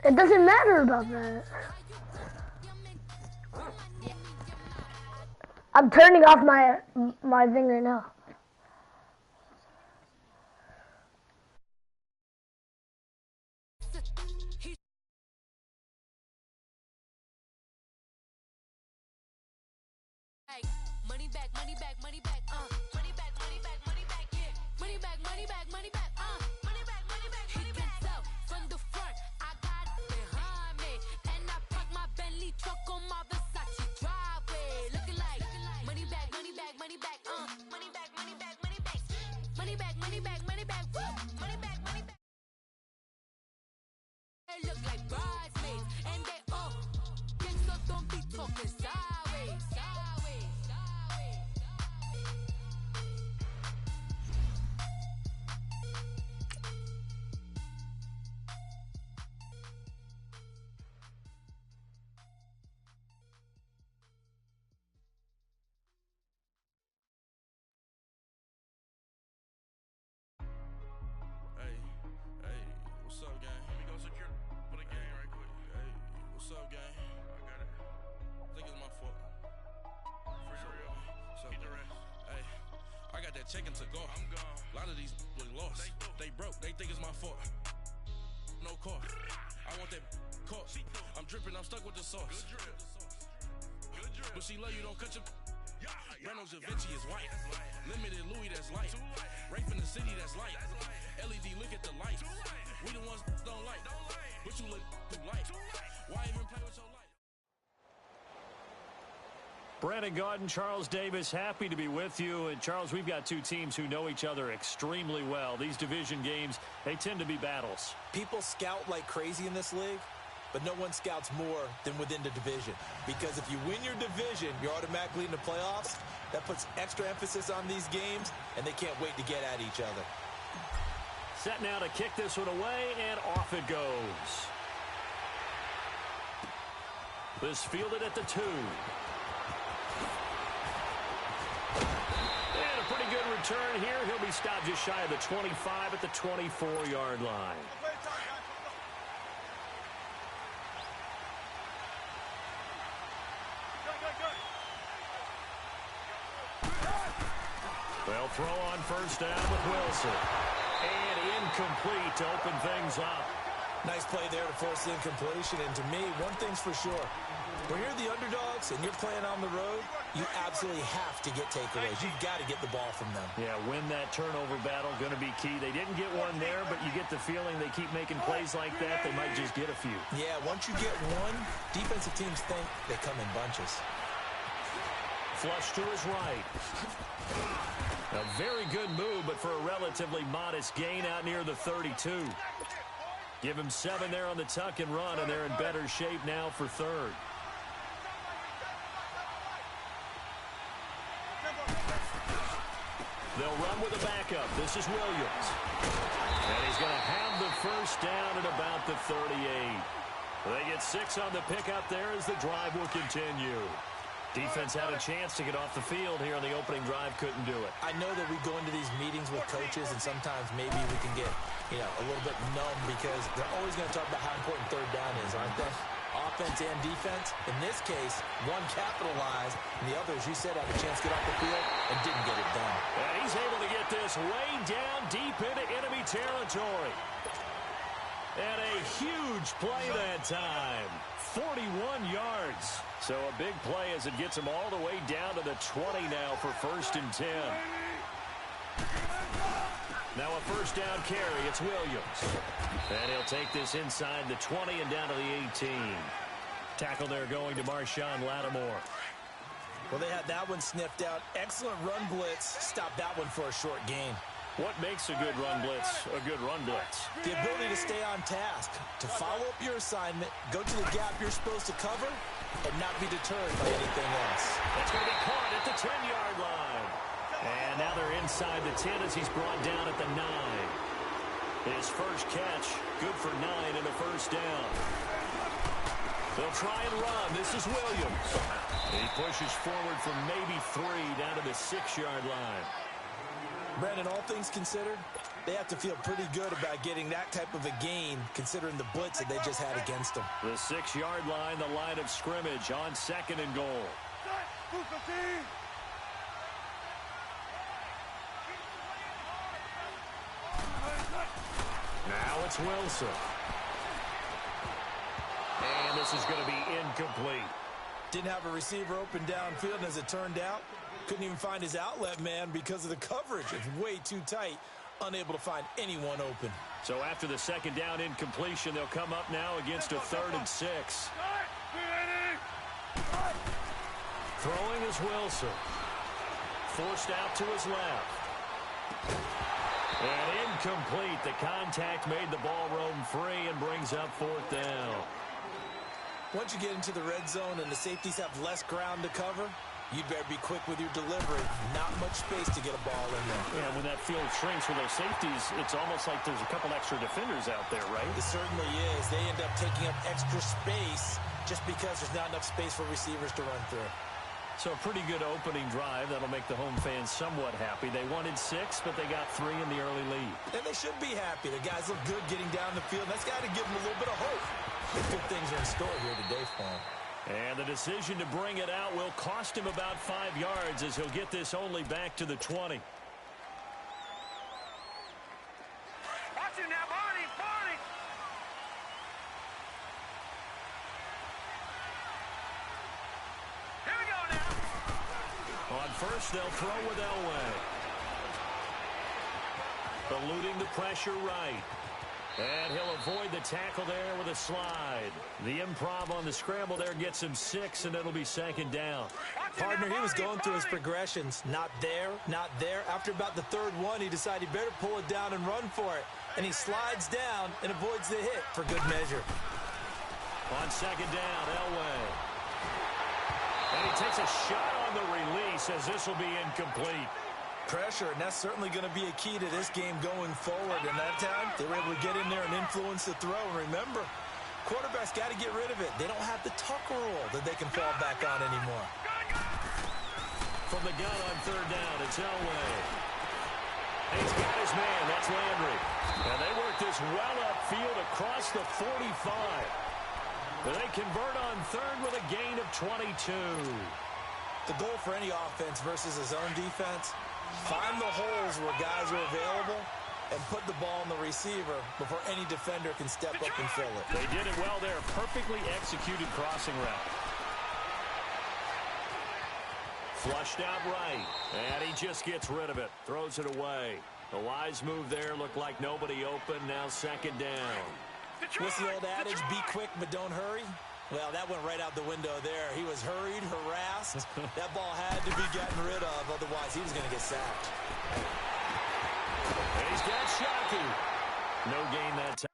It doesn't matter about that. I'm turning off my thing right now. Money back, money back, money back, money back, money back, money back, yeah. Money back, money back, money back, money back, money back, money back. So from the front, I got it behind me, and I park my Bentley truck on my Versace driveway, looking like money back, money back, money back, money back, money back, money back, money back, money back, money back, woo, money back, money back. They look like bridesmaids, and they all so don't be talking sideways, sideways. What's up, gang? Let me go secure for the game right quick. Hey, what's up, gang? I got it. I think it's my fault. For real. What's up, the rest. Hey, I got that chicken to go. I'm gone. A lot of these look lost. They broke. They think it's my fault. No car. I want that caught. I'm dripping. I'm stuck with the sauce. Good drip. Good drip. But she love you. Don't cut your. Reynolds Da Vinci is white. Limited Louis, that's light. Rape in the city, that's light. LED, look at the light. We the ones don't like. But you look too light. Why even play with your light? Brandon Gaudin, Charles Davis, happy to be with you. And Charles, we've got two teams who know each other extremely well. These division games, they tend to be battles. People scout like crazy in this league, but no one scouts more than within the division. Because if you win your division, you're automatically in the playoffs. That puts extra emphasis on these games, and they can't wait to get at each other. Set now to kick this one away, and off it goes. This fielded at the 2. And a pretty good return here. He'll be stopped just shy of the 25 at the 24-yard line. They'll throw on first down with Wilson. And incomplete to open things up. Nice play there to force the incompletion. And to me, one thing's for sure. When you're the underdogs and you're playing on the road, you absolutely have to get takeaways. You've got to get the ball from them. Yeah, win that turnover battle, going to be key. They didn't get one there, but you get the feeling they keep making plays like that, they might just get a few. Yeah, once you get one, defensive teams think they come in bunches. Flush to his right. A very good move, but for a relatively modest gain out near the 32. Give him 7 there on the tuck and run, and they're in better shape now for third. They'll run with a backup. This is Williams. And he's going to have the first down at about the 38. They get 6 on the pickup there as the drive will continue. Defense had a chance to get off the field here on the opening drive, couldn't do it. I know that we go into these meetings with coaches, and sometimes maybe we can get, a little bit numb because they're always going to talk about how important third down is, aren't they? Offense and defense. In this case, one capitalized, and the other, as you said, had a chance to get off the field and didn't get it done. And he's able to get this way down deep into enemy territory. And a huge play that time. 41 yards. So a big play as it gets him all the way down to the 20 now for 1st and 10. Now a first down carry. It's Williams. And he'll take this inside the 20 and down to the 18. Tackle there going to Marshawn Lattimore. Well, they had that one sniffed out. Excellent run blitz. Stop that one for a short gain. What makes a good run blitz a good run blitz? The ability to stay on task, to follow up your assignment, go to the gap you're supposed to cover, and not be deterred by anything else. That's going to be caught at the 10-yard line. And now they're inside the 10 as he's brought down at the 9. His first catch, good for 9 and a first down. They'll try and run. This is Williams. He pushes forward from maybe 3 down to the 6-yard line. Brandon, all things considered, They have to feel pretty good about getting that type of a gain, considering the blitz that they just had against them. The 6-yard line, the line of scrimmage on 2nd and goal. Now it's Wilson. And this is going to be incomplete. Didn't have a receiver open downfield, and as it turned out, couldn't even find his outlet man because of the coverage. It's way too tight, unable to find anyone open. So after the 2nd down incompletion, they'll come up now against a 3rd and 6. Throwing is Wilson. Forced out to his left. And incomplete. The contact made the ball roam free and brings up 4th down. Once you get into the red zone and the safeties have less ground to cover, you'd better be quick with your delivery. Not much space to get a ball in there. Yeah, when that field shrinks with those safeties, it's almost like there's a couple extra defenders out there, right? It certainly is. They end up taking up extra space just because there's not enough space for receivers to run through. So a pretty good opening drive. That'll make the home fans somewhat happy. They wanted 6, but they got 3 in the early lead. And they should be happy. The guys look good getting down the field. That's got to give them a little bit of hope. Good things are in store here today for them. And the decision to bring it out will cost him about 5 yards as he'll get this only back to the 20. Watch it now, Barney, Barney! Here we go now. On first, they'll throw with Elway. Eluding the pressure right. And he'll avoid the tackle there with a slide. The improv on the scramble there gets him 6, and it'll be 2nd down. Partner, he was going through his progressions. Not there, not there. After about the 3rd one, he decided he better pull it down and run for it. And he slides down and avoids the hit for good measure. On 2nd down, Elway. And he takes a shot on the release as this will be incomplete. Pressure, and that's certainly going to be a key to this game going forward. And that time, they were able to get in there and influence the throw. And remember, quarterbacks got to get rid of it. They don't have the tuck rule that they can fall back on anymore. From the gun on 3rd down, it's Elway. And he's got his man, that's Landry. And they work this well upfield across the 45. But they convert on 3rd with a gain of 22. The goal for any offense versus a zone defense, find the holes where guys are available and put the ball in the receiver before any defender can step up and fill it. They did it well there. Perfectly executed crossing route. Flushed out right. And he just gets rid of it. Throws it away. The wise move there. Looked like nobody open. Now 2nd down. What's the old adage? Be quick, but don't hurry. Well, that went right out the window there. He was hurried, harassed. That ball had to be gotten rid of, otherwise he was going to get sacked. And he's got Shockey. No gain that time.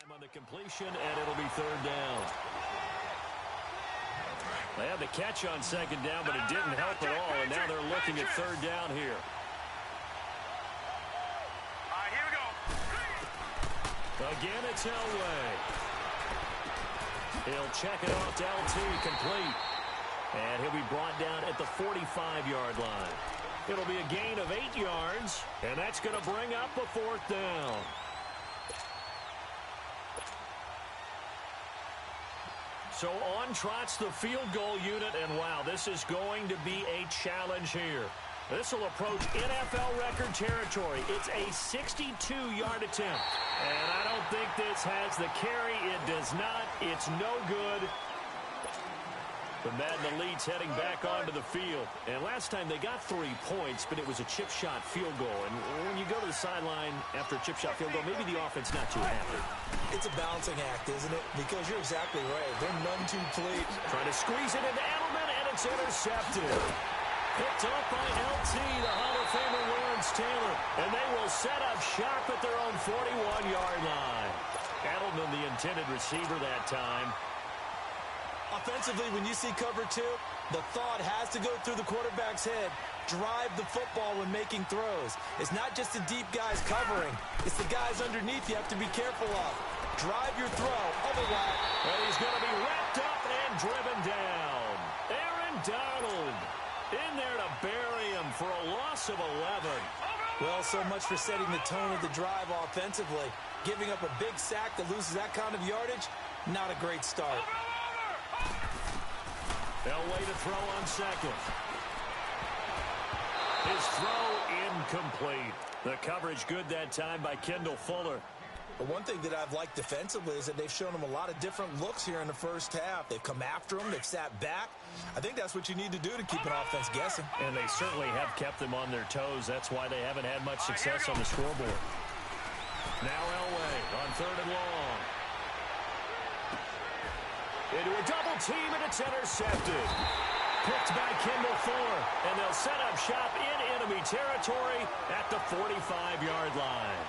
On the completion, and it'll be 3rd down. They had the catch on 2nd down, but it didn't help at all, and now they're looking at 3rd down here. All right, here we go. Again, it's Elway. He'll check it off to LT, complete. And he'll be brought down at the 45-yard line. It'll be a gain of 8 yards, and that's going to bring up a 4th down. So on trots the field goal unit, and wow, this is going to be a challenge here. This will approach NFL record territory. It's a 62-yard attempt. And I don't think this has the carry. It does not. It's no good. The Madden Elite's heading back onto the field. And last time they got 3 points, but it was a chip shot field goal. And when you go to the sideline after a chip shot field goal, maybe the offense not too happy. It's a balancing act, isn't it? Because you're exactly right. They're none too clean. Trying to squeeze it into Edelman, and it's intercepted. Picked off by LT, the Hall of Famer Lawrence Taylor. And they will set up shop at their own 41-yard line. Edelman, the intended receiver that time. Offensively, when you see cover 2, the thought has to go through the quarterback's head. Drive the football when making throws. It's not just the deep guys covering. It's the guys underneath you have to be careful of. Drive your throw. Otherwise, and he's going to be wrapped up and driven down. Aaron Donald in there to bury him for a loss of 11. well, so much for setting the tone of the drive offensively. Giving up a big sack that loses that kind of yardage, not a great start. Elway to throw on second. His throw incomplete. The coverage good that time by Kendall Fuller. But one thing that I've liked defensively is that they've shown him a lot of different looks here in the first half. They've come after him. They've sat back. I think that's what you need to do to keep an offense guessing. And they certainly have kept them on their toes. That's why they haven't had much success on the scoreboard. Now Elway on third and long. Into a double team, and it's intercepted. Picked by Kendall Fuller, and they'll set up shop in enemy territory at the 45-yard line.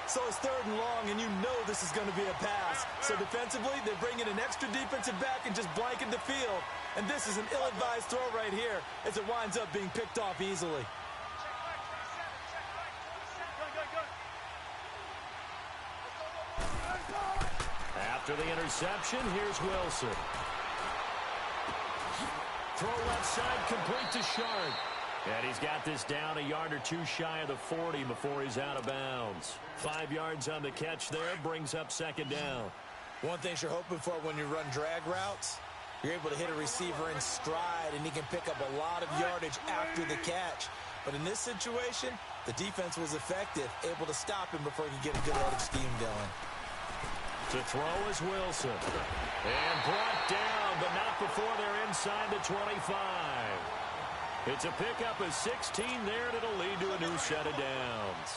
So it's third and long, and you know this is going to be a pass. So defensively, they're bringing an extra defensive back and just blanket the field. And this is an ill-advised throw right here as it winds up being picked off easily. After the interception, here's Wilson. Throw left side, complete to Sharp. And he's got this down a yard or two shy of the 40 before he's out of bounds. 5 yards on the catch there, brings up second down. One thing you're hoping for when you run drag routes, you're able to hit a receiver in stride, and he can pick up a lot of yardage after the catch. But in this situation, the defense was effective, able to stop him before he could get a good headed scheme going. To throw is Wilson. And brought down, but not before they're inside the 25. It's a pickup of 16 there, and it'll lead to a new set of downs.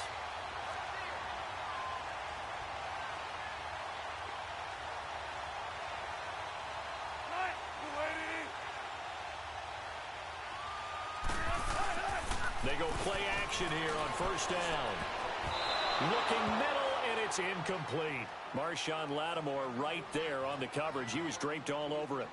They go play action here on first down. Looking middle, and it's incomplete. Marshawn Lattimore right there on the coverage. He was draped all over it.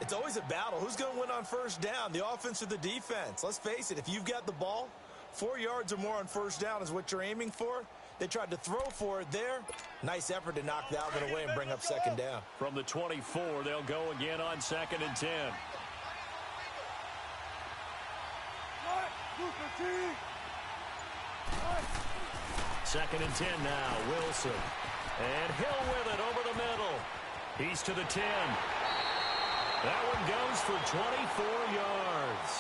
It's always a battle. Who's going to win on first down, the offense or the defense? Let's face it, if you've got the ball, 4 yards or more on first down is what you're aiming for. They tried to throw for it there. Nice effort to knock that one away and bring up second down. From the 24, they'll go again on 2nd and 10. Second and 10 now, Wilson. And Hill with it over the middle. He's to the 10. That one goes for 24 yards.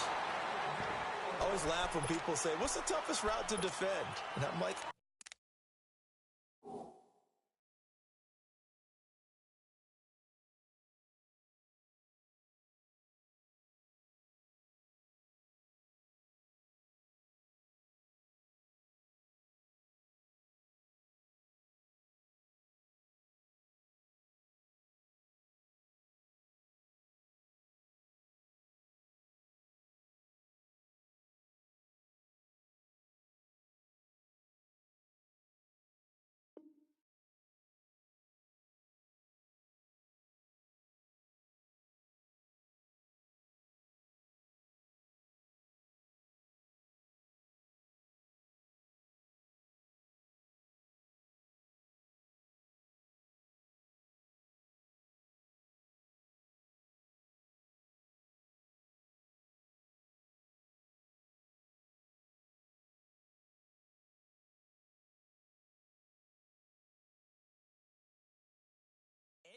I always laugh when people say, what's the toughest route to defend? And I'm like,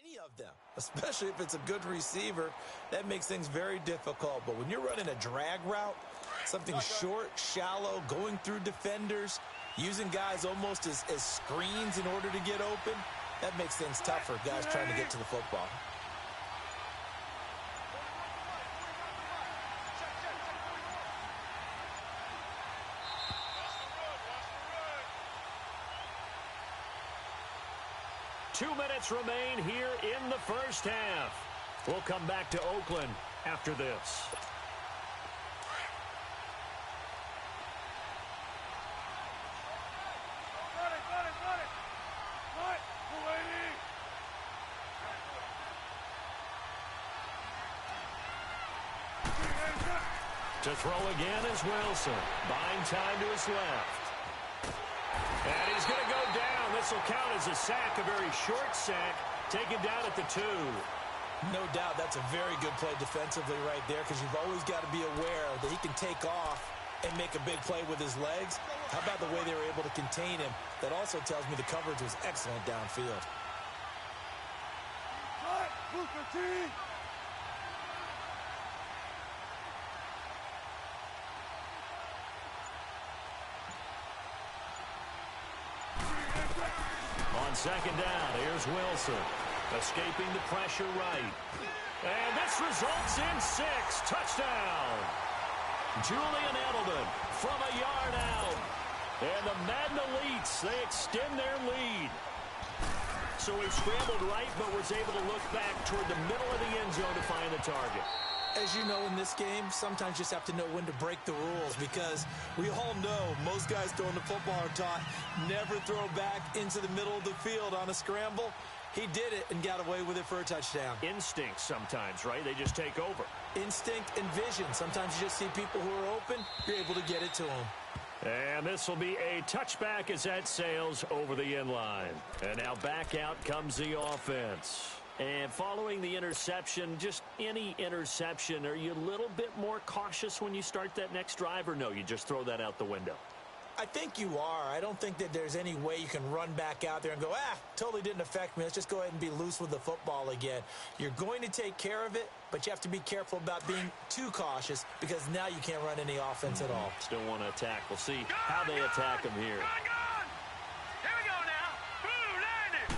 any of them, especially if it's a good receiver, that makes things very difficult. But when you're running a drag route, Something short, shallow, going through defenders, using guys almost as screens in order to get open. That makes things tough for guys trying to get to the football. Two minutes remain here in the first half. We'll come back to Oakland after this. To throw again is Wilson. Buying time to his left. And he's going to go down. This will count as a sack, a very short sack, taken down at the 2. No doubt that's a very good play defensively right there, because you've always got to be aware that he can take off and make a big play with his legs. How about the way they were able to contain him? That also tells me the coverage was excellent downfield. On second down, here's Wilson. Escaping the pressure right. And this results in 6. Touchdown. Julian Edelman from a yard out. And the Madden Elites, they extend their lead. So he scrambled right, but was able to look back toward the middle of the end zone to find the target. As you know, in this game, sometimes you just have to know when to break the rules, because we all know most guys throwing the football are taught never throw back into the middle of the field on a scramble. He did it and got away with it for a touchdown. Instinct sometimes, right? They just take over. Instinct and vision. Sometimes you just see people who are open, you're able to get it to them. And this will be a touchback as that sails over the end line. And now back out comes the offense. And following the interception, just any interception, are you a little bit more cautious when you start that next drive, or no, you just throw that out the window? I think you are. I don't think that there's any way you can run back out there and go, totally didn't affect me. Let's just go ahead and be loose with the football again. You're going to take care of it, but you have to be careful about being too cautious, because now you can't run any offense at all. Still want to attack. We'll see how they attack him here. Here we go now. Boom, landed.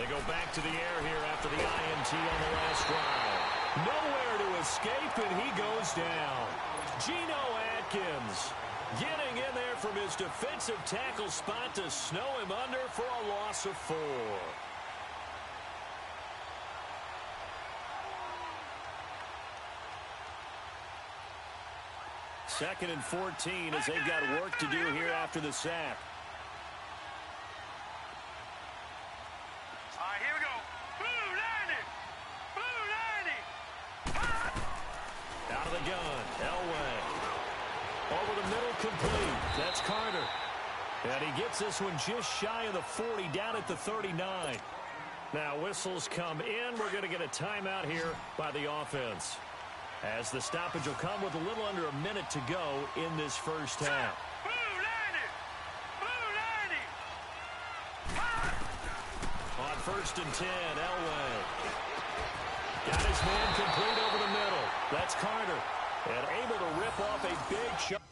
They go back to the air here after the INT on the last drive. Nowhere to escape, and he goes down. Geno Atkins getting in there from his defensive tackle spot to snow him under for a loss of 4. Second and 14 as they've got work to do here after the sack. All right, here we go. Boom, landed. Boom, landed. Out of the gun, Elway. Over the middle, complete. That's Carter. And he gets this one just shy of the 40, down at the 39. Now whistles come in. We're going to get a timeout here by the offense, as the stoppage will come with a little under a minute to go in this first half. Boom, landed. Boom, landed. On first and 10, Elway. Got his man complete over the middle. That's Carter. And able to rip off a big shot.